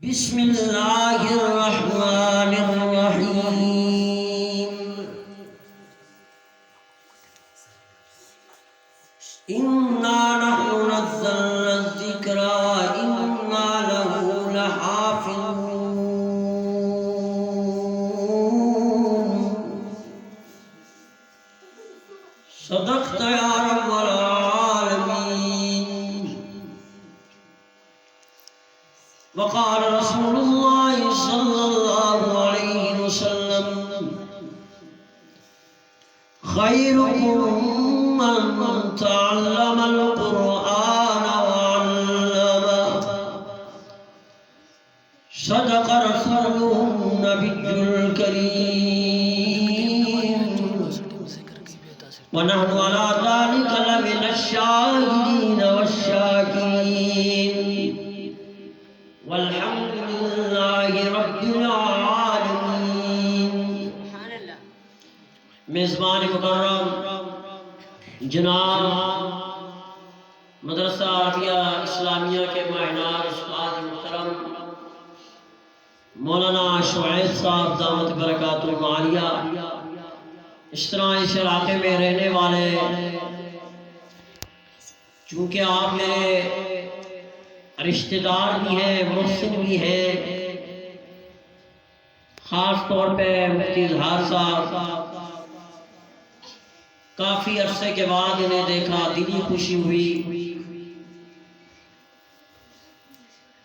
بسم اللہ الرحمن الرحیم انا نحن نزلنا الذکر انا له لحافظون صدقت یا رب العالمین وقال رسول اللہ صلی اللہ علیہ وسلم خیرکم من تعلم القرآن وعلمه صدق رسوله النبی الکریم ونحن على ذلك لمن الشاهدين والشاكرين والحمد لله رب العالمين. میزبان مکرم جناب مدرسہ عربیہ اسلامیہ کے ماہنار استاد محترم مولانا شعیب صاحب دامت برکاتہ العالیہ، اس طرح اس علاقے میں رہنے والے، چونکہ آپ میرے رشتہ دار بھی ہیں، محسن بھی ہیں، خاص طور پہ مفتی اظہار صاحب، کافی عرصے کے بعد انہیں دیکھا، دلی خوشی ہوئی.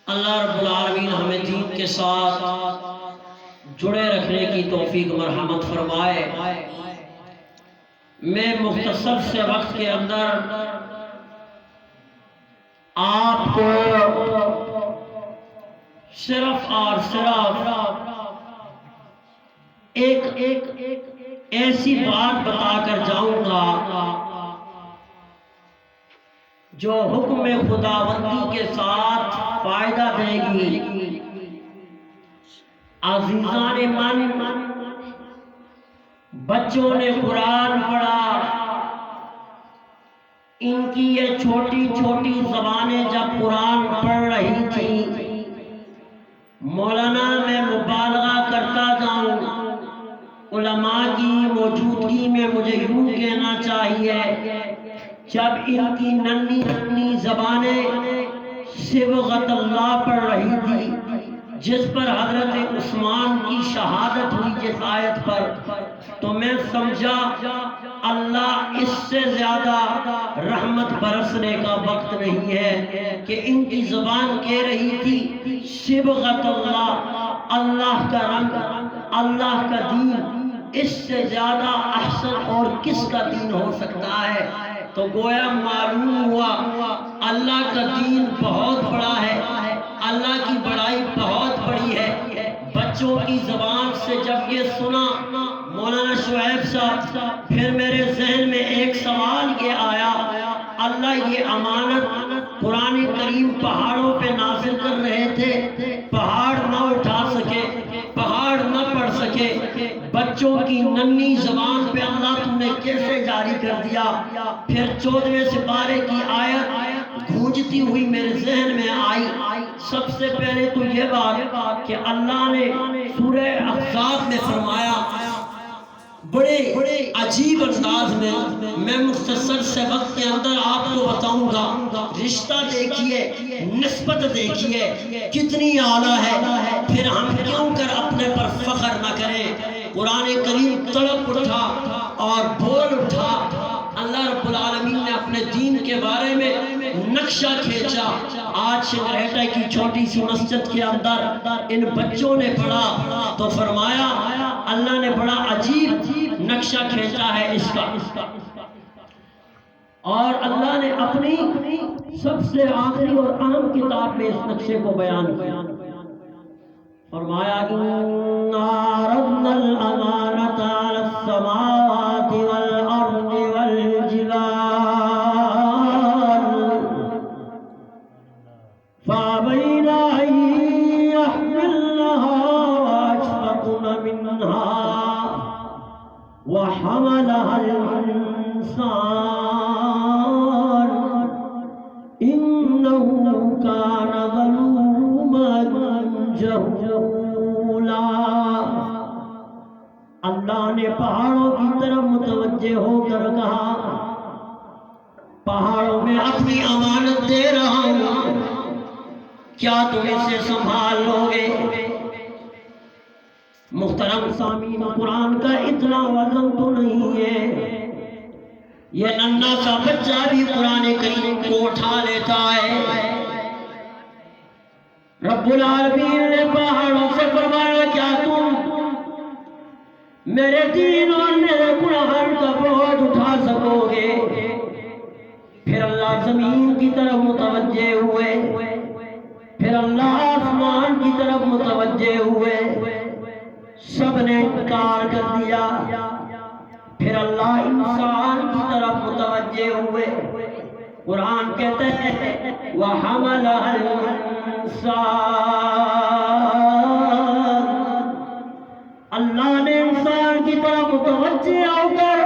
اللہ رب العالمین ہمیں دین کے ساتھ جڑے رکھنے کی توفیق مرحمت فرمائے. میں مختصر سے وقت کے اندر آپ کو صرف اور صرف ایک ایسی بات بتا کر جاؤں گا جو حکم خداوندی کے ساتھ فائدہ دے گی. عزیزان من، بچوں نے قرآن پڑھا، ان کی یہ چھوٹی چھوٹی زبانیں جب قرآن پڑھ رہی تھی، مولانا میں مبالغہ کرتا جاؤں، علماء کی موجودگی میں مجھے یوں کہنا چاہیے، جب ان کی ننھی ننھی زبانیں صبغت اللہ پڑھ رہی تھی، جس پر حضرت عثمان کی شہادت ہوئی جس آیت پر، تو میں سمجھا اللہ اس سے زیادہ رحمت برسنے کا وقت نہیں ہے کہ ان کی زبان کہہ رہی تھی صبغت اللہ، اللہ کا رنگ، اللہ کا دین، اس سے زیادہ احسن اور کس کا دین ہو سکتا ہے؟ تو گویا معلوم ہوا اللہ کا دین بہت بڑا ہے، اللہ کی بڑائی بہت بڑی ہے. بچوں کی زبان سے جب یہ سنا مولانا شعیب صاحب، پھر میرے ذہن میں ایک سوال یہ آیا، اللہ یہ امانت قرآن کریم پہاڑوں پہ نازل کر رہے تھے، پہاڑ نہ اٹھا سکے، پہاڑ نہ پڑھ سکے، بچوں کی ننھی زبان پہ اللہ تم نے کیسے جاری کر دیا؟ پھر 14ویں سپارے کی آیت گونجتی ہوئی میرے ذہن میں آئی. سب سے پہلے تو یہ بات کہ اللہ نے سورہ احزاب میں فرمایا، بڑے عجیب انداز میں مختصر سے وقت کے اندر آپ کو بتاؤں گا. رشتہ دیکھیے، نسبت دیکھیے کتنی اعلیٰ ہے. پھر ہم کیوں کر اپنے پر فخر نہ کریں؟ قرآن کریم تڑپ اٹھا اور بول اٹھا. اللہ رب العالمین نے اپنے دین کے بارے میں نقشہ کھینچا. آج شنگرہٹا کی چھوٹی سی مسجد کے اندر ان بچوں نے پڑھا تو فرمایا اللہ نے بڑا عجیب نقشہ کھینچا ہے اس کا، اور اللہ نے اپنی سب سے آخری اور اہم کتاب میں اس نقشے کو بیان کیا. فرمایا اِنَّا عَرَضْنَا الْأَمَانَةَ عَلَى السَّمَاوَاتِ وَالْأَرْضِ وَالْجِبَالِ فَأَبَيْنَ أَن يَحْمِلْنَهَا وَأَشْفَقْنَ مِنْهَا وَحَمَلَهَا الْإِنسَانُ إِنَّهُ كَانَ ظَلُومًا جہولا، اللہ نے پہاڑوں کی طرف متوجہ ہو کر کہا پہاڑوں میں اپنی امانت دے رہا ہوں، کیا تم اسے سنبھال لو گے؟ محترم سامعین، قرآن کا اتنا وزن تو نہیں ہے، یہ ننھا سا بچہ بھی قرآن کریم کو اٹھا لیتا ہے۔ رب العالمین نے پہاڑوں سے فرمایا کیا تم میرے دین اور میرے قرآن کا بوجھ اٹھا سکو گے؟ پھر اللہ زمین کی طرف متوجہ ہوئے، پھر اللہ آسمان کی طرف متوجہ ہوئے، سب نے انکار کر دیا۔ پھر اللہ انسان کی طرف متوجہ ہوئے، قرآن کہتے ہیں وَحَمَلَهَا الْإِنسَانُ، اللہ نے انسان کی طرف متوجہ ہو کر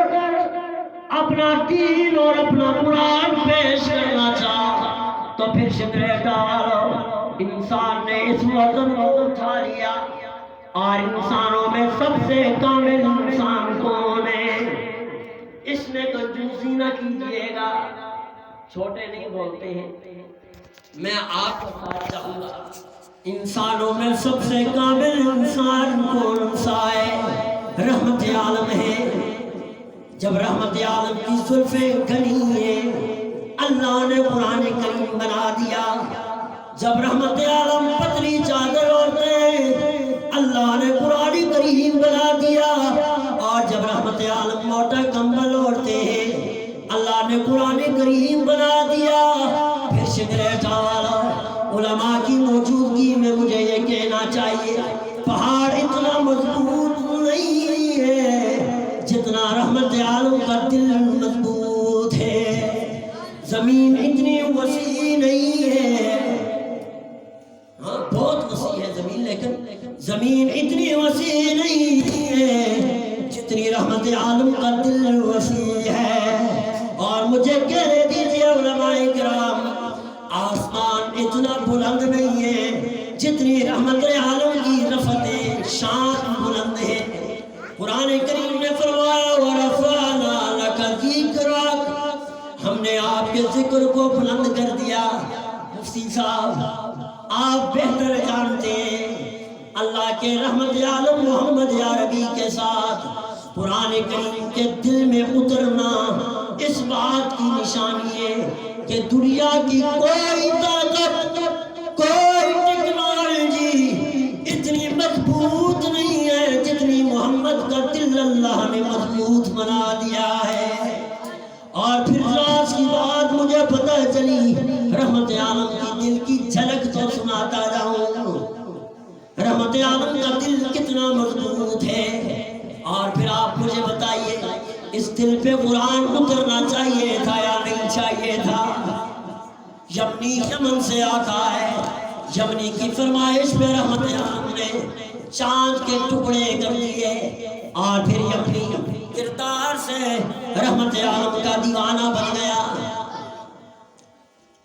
اپنا دین اور اپنا قرآن پیش کرنا چاہا تو پھر شکر ڈالو انسان نے اس وزن کو اٹھا لیا۔ اور انسانوں میں سب سے کامل انسان کون ہے؟ اس میں کنجوسی نہ کیجیے گا، چھوٹے نہیں بولتے ہیں، میں آپ کو بتانا چاہوں گا انسانوں میں سب سے کامل انسان کون سا ہے؟ رحمت عالم ہے۔ جب رحمت عالم کی زلفیں گھنی ہیں اللہ نے قرآن کریم بنا دیا، جب رحمت عالم پتلی چادر اوڑھتے اللہ نے قرآن کریم بنا دیا، اور جب رحمت عالم موٹا کمبل اوڑھتے ہیں اللہ نے قرآن کریم بنا دیا۔ پھر سگریٹ والا علماء کی موجودگی میں مجھے یہ کہنا چاہیے پہاڑ اتنا مضبوط نہیں ہے جتنا رحمت عالم کا دل مضبوط ہے، زمین اتنی وسیع نہیں ہے، ہاں بہت وسیع ہے زمین، لیکن زمین اتنی وسیع نہیں ہے جتنی رحمت عالم کا دل وسیع ہے۔ اور مجھے کہنے دیجئے علماء کرام آسمان اتنا بلند نہیں ہے جتنی رحمت عالم کی رفعت شان بلند ہے۔ قرآن کریم نے فرمایا وَرَفَعْنَا لَكَ ذِكْرَكَ، ہم نے آپ کے ذکر کو بلند کر دیا۔ مفتی صاحب آپ بہتر جانتے ہیں اللہ کے رحمت عالم محمد عربی کے ساتھ قرآن کریم کے دل میں اترنا اس بات کی نشانی ہے کہ دنیا کی کوئی طاقت، کوئی ٹیکنالوجی اتنی مضبوط نہیں ہے جتنی محمد کا دل اللہ نے مضبوط بنا دیا ہے۔ اور پھر راز کی بات مجھے پتہ چلی، رحمت عالم کی دل کی جھلک تو سناتا جاؤں، رحمت عالم کا دل کتنا مضبوط ہے۔ اور پھر آپ مجھے بتائیے اس دل پہ قرآن اترنا چاہیے تھا یا نہیں چاہیے تھا؟ یمنی یمن سے آتا ہے، یمنی کی فرمائش پہ رحمت عالم نے چاند کے ٹکڑے کر دیے، اور پھر یمنی کردار سے رحمت عالم کا دیوانہ بن گیا۔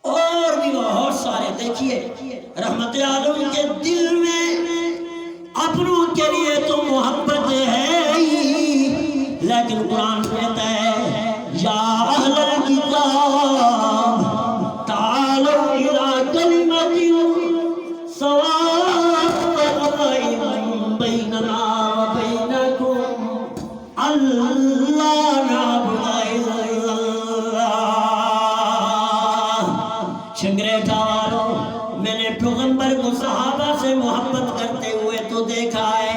اور بھی بہت سارے دیکھیے رحمت عالم کے دل میں اپنوں کے لیے تو محبت ہے ہی، لیکن قرآن کہتا ہے یا اہل الکتاب تعالوا الی کلمۃ سواء بیننا وبینکم اللہ نعبد الا اللہ۔ شنگریٹا والوں، میں نے پیغمبر کو صحابہ سے محبت کرتے ہوئے تو دیکھا ہے،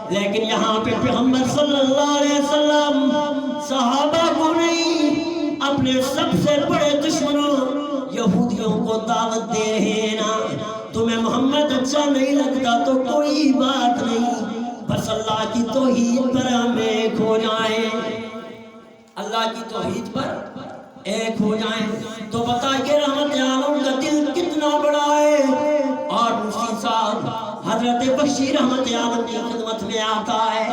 لیکن یہاں پہ پیغمبر صلی اللہ علیہ وسلم صحابہ کو نہیں اپنے سب سے بڑے دشمنوں یہودیوں کو دعوت دے رہے ہیں نا۔ تمہیں محمد اچھا نہیں لگتا تو کوئی بات نہیں، بس اللہ کی توحید پر ہم ایک ہو جائیں، اللہ کی توحید پر ایک ہو جائیں تو بتائیے رحمت عالم کا دل کتنا بڑا ہے۔ اور مفتی صاحب حضرت بخشی رحمت عالم کی خدمت میں آتا ہے،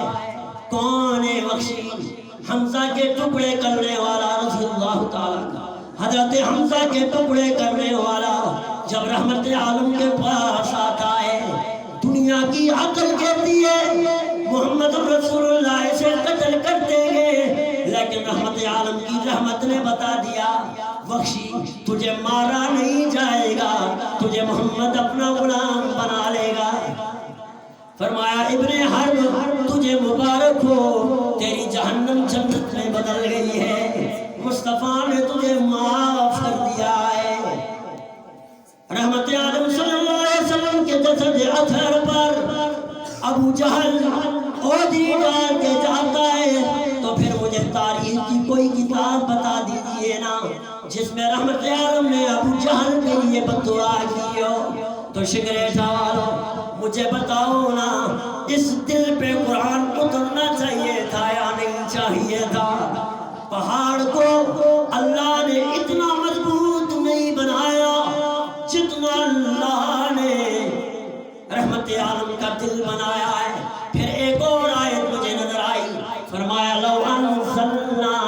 کون ہے بخشی؟ حمزہ کے ٹکڑے کرنے والا رضی اللہ تعالیٰ، حضرت حمزہ کے ٹکڑے کرنے والا جب رحمت عالم کے پاس آتا ہے دنیا کی عقل کہتی ہے محمد رسول اللہ سے قتل کر دیں گے، لیکن رحمت عالم کی رحمت نے بتا دیا وحشی تجھے مارا نہیں جائے گا، تجھے محمد اپنا غلام بنا لے گا۔ فرمایا ابن حرب تجھے مبارک ہو، تیری جہنم جنت میں بدل گئی ہے، مصطفیٰ نے تجھے معاف کر دیا ہے۔ رحمت عالم صلی اللہ علیہ وسلم کے جسد اطہر پر ابو جہل عودی ڈال کے جاتا ہے، تو پھر مجھے تاریخ کی کوئی کتاب بتا دیجئے نا جس میں رحمت عالم نے ابو جہل کے لیے بد دعا کی ہو۔ تو شگریٹا والو مجھے بتاؤ نا، اس دل پہ قرآن اترنا چاہیے تھا یا نہیں چاہیے تھا؟ پہاڑ کو اللہ نے اتنا مضبوط نہیں بنایا جتنا اللہ نے رحمت عالم کا دل بنایا ہے۔ پھر ایک اور آیت مجھے نظر آئی، فرمایا لو انزلنا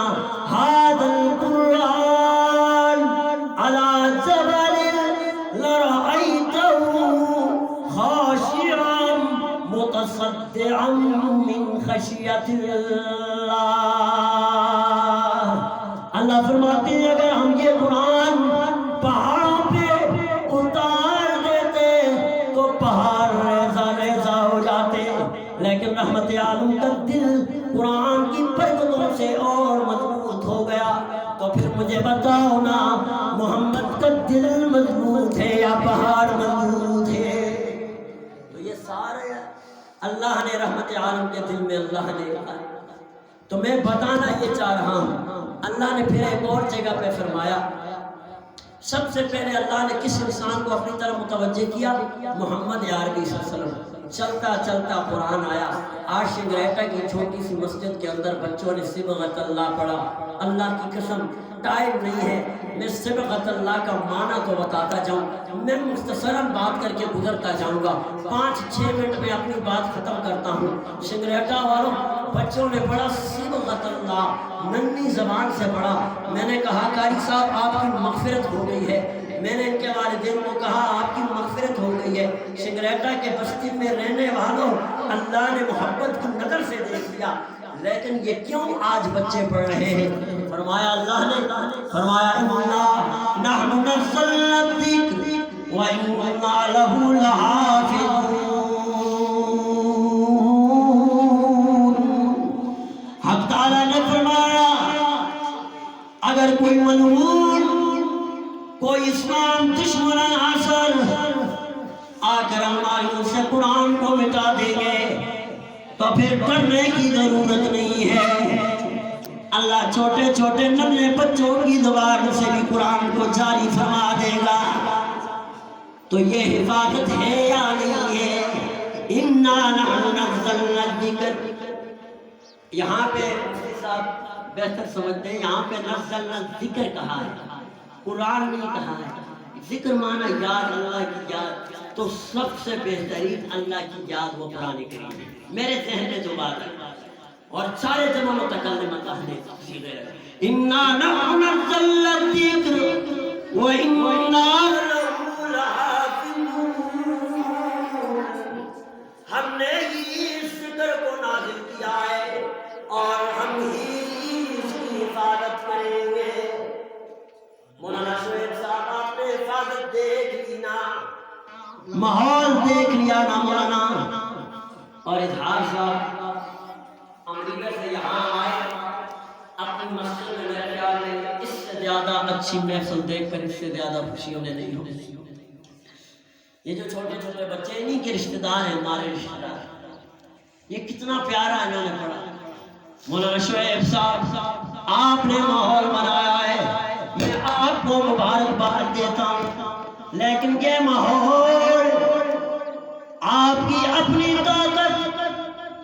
هذا القرآن على جبل لرأيته خاشعا متصدعا من خشية اللہ۔ اللہ فرماتے ہیں اگر ہم یہ قرآن پہاڑوں پہ اتار دیتے تو پہاڑ ریزہ ریزہ ہو جاتے، لیکن رحمت عالم کا دل قرآن کی برکتوں سے اور مضبوط ہو گیا۔ تو پھر مجھے بتاؤ نا محمد کا دل مضبوط ہے یا پہاڑ مضبوط ہے؟ تو یہ سارے اللہ نے رحمت عالم کے دل میں اللہ نے رکھا۔ تو میں بتانا یہ چاہ رہا ہوں، اللہ نے پھر ایک اور جگہ پہ فرمایا، سب سے پہلے اللہ نے کس انسان کو اپنی طرف متوجہ کیا؟ محمد عربی صلی اللہ علیہ وسلم۔ چلتا چلتا قرآن آیا، آج شگریٹا کی چھوٹی سی مسجد کے اندر بچوں نے صبغت اللہ پڑھا۔ اللہ کی قسم ٹائم نہیں ہے میں صبغت اللہ کا معنی تو بتاتا جاؤں، میں مختصراً بات کر کے گزرتا جاؤں گا، 5-6 منٹ میں اپنی بات ختم کرتا ہوں۔ شگریٹا والوں بچوں نے پڑھا صبغت اللہ، ننھی زبان سے پڑھا۔ میں نے کہا قاری صاحب آپ کی مغفرت ہو گئی ہے، میں نے ان کے والدین کو کہا آپ کی مغفرت ہو گئی ہے۔ شگریٹا کے بستی میں رہنے والوں اللہ نے محبت کی نظر سے دیکھ لیا، لیکن یہ کیوں آج بچے پڑھ رہے ہیں؟ فرمایا اللہ نے فرمایا اِنَّا نَحْنُ نَزَّلْنَا الذِّكْرَ وَإِنَّا لَهُ لَحَافِظُونَ۔ حق تعالیٰ نے فرمایا اگر کوئی ملعون، کوئی اسلام دشمن عناصر آ کر ہماری سے قرآن کو مٹا دیں گے تو پھر ڈرنے کی ضرورت نہیں ہے، اللہ چھوٹے چھوٹے ننھے بچوں کی زبان سے بھی قرآن کو جاری فرما دے گا۔ تو یہ حفاظت ہے یا نہیں ہے؟ اِنَّا نَحْنُ نَزَّلْنَا الذِّكْرَ، یہاں پہ صاحب بہتر سمجھتے ہیں، یہاں پہ نزلنا ذکر کہا ہے، قرآن نہیں کہا ہے۔ ذکر معنی یاد، اللہ کی یاد، تو سب سے بہترین اللہ کی یاد وہ قرآن کریم ہے۔ میرے ذہن میں جو بات ہے اور سارے جمع متکلمات اہل تفسیر ہے، اِنَّا نَحْنُ نَزَّلْنَا الذِّكْرَ وَإِنَّا لَهُ لَحَافِظُونَ، ہم نے ہی اس ذکر کو نازل کیا ہے اور ہم ہی اس کی حفاظت کریں گے۔ مولانا شعیب صاحب آپ نے حفاظت دیکھ لی نا، ماحول دیکھ لیا نا مولانا، اور اظہار صاحب امریکہ سے یہاں آئے اپنی مسجد میں، میرے خیال میں اس سے زیادہ اچھی محفل دیکھ کر اس سے زیادہ خوشی انہیں نہیں ہوگی۔ یہ جو چھوٹے چھوٹے بچے انہیں کے رشتہ دار ہیں، ہمارے رشتہ دار، یہ کتنا پیارا انہوں نے پڑھا۔ مولانا شعیب صاحب آپ نے ماحول بنایا ہے، میں آپ کو مبارکباد دیتا ہوں، لیکن یہ ماحول آپ کی اپنی طاقت،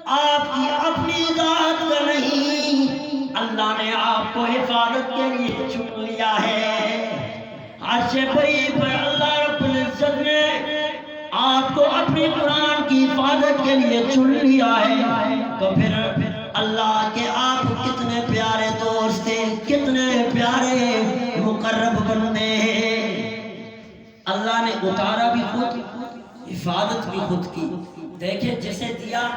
آپ کی اپنی ذات کا نہیں، اللہ نے آپ کو حفاظت کے لیے چن لیا ہے۔ عرش بری پر اللہ رب العزت نے آپ کو اپنی قرآن کی حفاظت کے لیے چن لیا ہے، تو پھر اللہ کے آپ کتنے پیارے دوست ہیں، کتنے پیارے مقرب بندے ہیں۔ اللہ نے اتارا بھی خود، حفاظت بھی خود کی۔ دیکھیں جسے دیا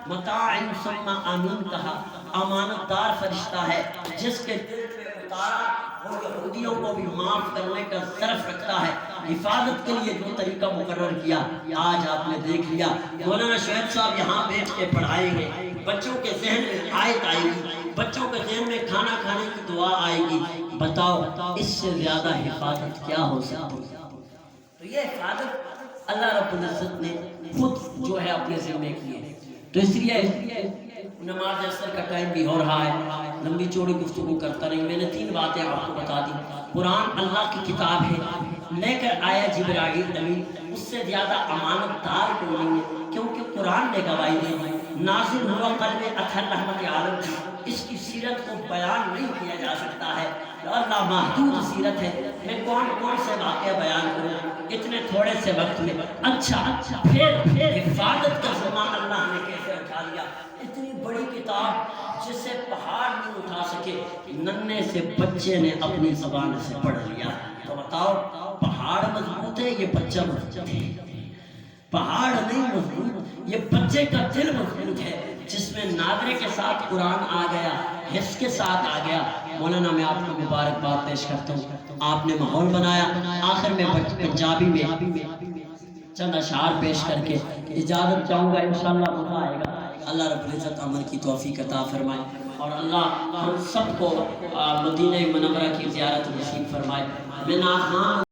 متاع ثم امین کہا، امانت دار فرشتہ ہے، جس کے دل میں اتارا وہ یہودیوں کو بھی معاف کرنے کا ظرف رکھتا ہے، حفاظت کے لیے جو طریقہ مقرر کیا آج آپ نے دیکھ لیا۔ مولانا شعیب صاحب یہاں بیٹھ کے پڑھائیں گے، بچوں کے ذہن میں آیت آئے گی، بچوں کے ذہن میں کھانا کھانے کی دعا آئے گی، بتاؤ اس سے زیادہ حفاظت کیا ہو سکتی ہے؟ تو یہ حفاظت اللہ رب العزت نے خود جو ہے اپنے ذمے کی ہے۔ تو اس لیے نماز اثر کا ٹائم بھی ہو رہا ہے، لمبی چوڑی گفتگو کرتا نہیں، میں نے 3 باتیں آپ کو بتا دی۔ قرآن اللہ کی کتاب ہے، لے کر آیا جبرائیل امین، اس سے زیادہ امانت دار کوئی نہیں ہے، کیونکہ قرآن نے گواہی دی، نازل ہوا قلب اطہر رحمت عالم کی، اس کی سیرت کو بیان نہیں کیا جا سکتا ہے، اللہ محدود سیرت ہے، میں کون سے واقعہ بیان کروں اتنے تھوڑے سے وقت میں۔ اچھا پھر حفاظت کا ذمہ اللہ نے کیسے اٹھا لیا؟ اتنی بڑی کتاب جسے پہاڑ نہیں اٹھا سکے، ننھے سے بچے نے اپنی زبان سے پڑھ لیا۔ تو بتاؤ پہاڑ مضبوط ہے یہ بچہ مضبوط ہے؟ پہاڑ نہیں مضبوط، یہ بچے کا دل مضبوط ہے، جس میں نادرے کے ساتھ قرآن آ گیا، حفظ کے ساتھ آ گیا۔ مولانا میں آپ کو مبارکباد پیش کرتا ہوں، آپ نے ماحول بنایا۔ آخر میں پنجابی میں چند اشعار پیش کر کے اجازت چاہوں گا، انشاءاللہ مزہ آئے گا۔ اللہ رب العزت عمل کی توفیق عطا فرمائے، اور اللہ ہم سب کو مدینہ منورہ کی زیارت نصیب فرمائے۔ میں ناظران